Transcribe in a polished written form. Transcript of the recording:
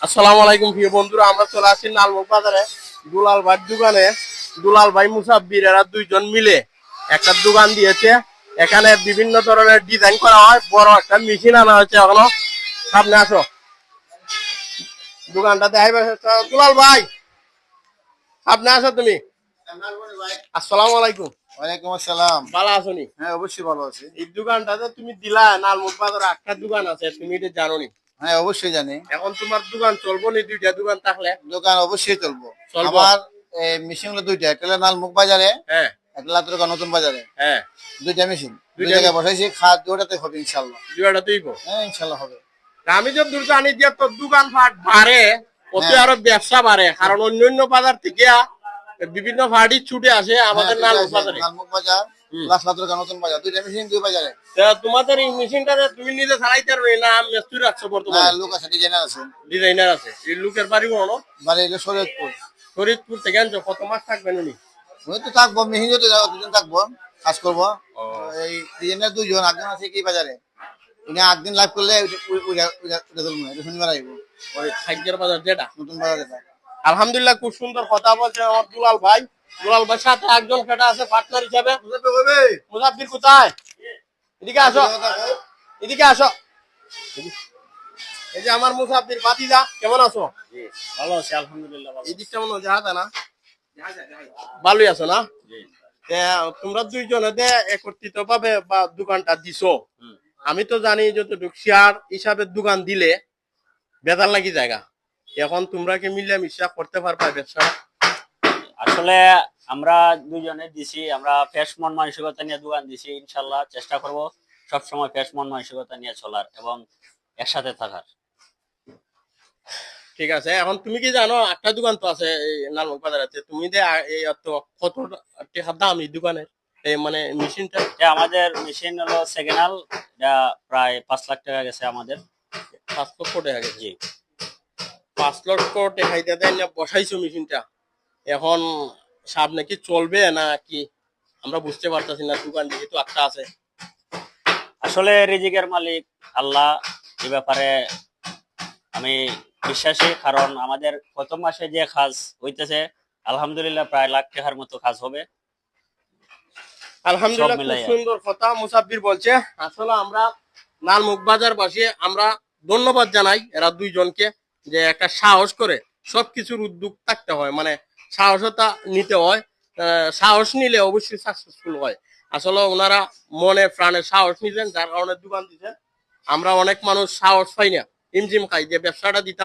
আসসালামু আলাইকুম প্রিয় বন্ধুরা, আমরা চলে আসছি লালবাগ বাজারে দুলাল ভাই দোকানে। দুলাল ভাই মুসাব্বির এরা দুইজন মিলে একটা দোকান দিয়েছে। এখানে বিভিন্ন ধরনের ডিজাইন করা হয়। বড় একটা মেশিন আনা হয়েছে। এখনো সামনে আসো, দোকানটাতে আইবে। দুলাল ভাই সামনে আসো তুমি। আসসালামু আলাইকুম। ওয়ালাইকুম আসসালাম। ভালো আছো নি? হ্যাঁ, অবশ্যই ভালো আছি। এই দোকানটাতে তুমি দিলা, লালবাগ বাজারে একটা দোকান আছে, তুমি এটা জানো নি? হ্যাঁ, অবশ্যই জানি। এখন তোমার দোকান চলবো নি? দুইটা দোকান থাকলে দোকান অবশ্যই চলবো। চলবো। আমার মেশিন হলো দুইটা, একটা হলো লালমুখ বাজারে, হ্যাঁ একটা লাতুরগা নতুন বাজারে। হ্যাঁ, দুইটা মেশিন দুই দুইটা জায়গায় বসাইছি, খাত দুটাতে হবে ইনশাল্লাহ। দুইটা তুই গো। হ্যাঁ, ইনশাল্লাহ হবে। আমি যে দূর জানি যে তোর দোকান ফাট বাড়ে, অত হ্যাঁ। আরো ব্যবসা বাড়ে, কারণ অন্য অন্য বাজার থেকে বিভিন্ন ফাটি ছুটে আসে আমাদের লালবাগ বাজারে। লালমুখ বাজার হুম। প্লাস লাতুরগা নতুন বাজার, দুইটা মেশিন দুই বাজারে। তা তোমাদের এই মেশিনটাতে তুমি নিজে চালাইতে পারবে না? মিস্ত্রি রাখছো না, বর্তমানে? লোক আছে, ডিজাইনার আছে। ডিজাইনার আছে। এই লোকের বাড়ি বলো বাড়ি হলো শরীয়তপুর। ফরিদপুর থেকে আনছো? কত মাস থাকবেন উনি? ওই তো থাকবো, মেশিন তো দুদিন থাকবো, কাজ করবো। এই ডিজাইনার দুইজন, একজন আছে কি বাজারে, উনি 8 দিন লাইভ করলে শনিবার আইব। ওই খাইজের বাজার যেটা নতুন বাজার এটা। আলহামদুলিল্লাহ, খুব সুন্দর কথা বলছে আমার দুলাল ভাই। দুলাল ভাই সাথে একজন খেটা আছে পার্টনার হিসাবে। মুসাফির কোথায়? এদিকে আসো, এদিকে আসো। এই যে আমার মুসাফির ভাতিজা, কেমন আছো? ভালো আছি আলহামদুলিল্লাহ। ভালো এই দিক কেমন জাহাজ না? ভালোই আছো না? তোমরা দুইজনে একত্রিত ভাবে বা দোকানটা দিছো। আমি তো জানি যতটুকু শেয়ার হিসাবে দোকান দিলে বেতার লাগি জায়গা। এখন তোমরা কি মিলে মিশা করতে পারবা ব্যবসা? আসলে আমরা দুজনে দিছি, আমরা ফ্রেশ মন মানসিকতা নিয়ে দোকান দিছি। ইনশাল্লাহ চেষ্টা করব সবসময় ফ্রেশ মন মানসিকতা নিয়ে চলার এবং একসাথে থাকার। ঠিক আছে। এখন তুমি কি জানো, একটা দোকান তো আছে এই লালবাগ বাজারে, তুমি যে এই অত কত টাকা দাম এই দোকানের, এই মানে মেশিনটা? এটা আমাদের মেশিন হলো সেকেন্ড হ্যান্ড, এটা প্রায় 5 লাখ টাকা গেছে আমাদের। 5 লক্ষ টাকা গেছে? জি। 5 লক্ষ টাকা দিয়ে বসাইছো মেশিনটা। এখন সামনে কি চলবে না কি আমরা বুঝতে পারতেছি না। দোকান যেহেতু একটা আছে। আসলে রিজিকের মালিক আল্লাহ, এই ব্যাপারে আমি বিশ্বাসী। কারণ আমাদের প্রথম মাসে যে কাজ হইতেছে আলহামদুলিল্লাহ প্রায় লাখ টাকার মতো কাজ হবে। আলহামদুলিল্লাহ, খুব মিলাইয়া। সুন্দর কথা মুসাফির বলছে। আসলে আমরা লালমুখ বাজার বাসী আমরা ধন্যবাদ জানাই এরা দুইজনকে, যে একটা সাহস করে সবকিছুর উদ্যোগ থাকতে হয়, মানে সাহসতা নিতে হয়। সাহস নিলে অবশ্যই সাকসেসফুল হয়। আসলে ওনারা মনে প্রাণে সাহস নিলেন, যার কারণে দোকান দিচ্ছেন। আমরা অনেক মানুষ সাহস পাই না, ইমজিম খাই যে ব্যবসাটা দিতে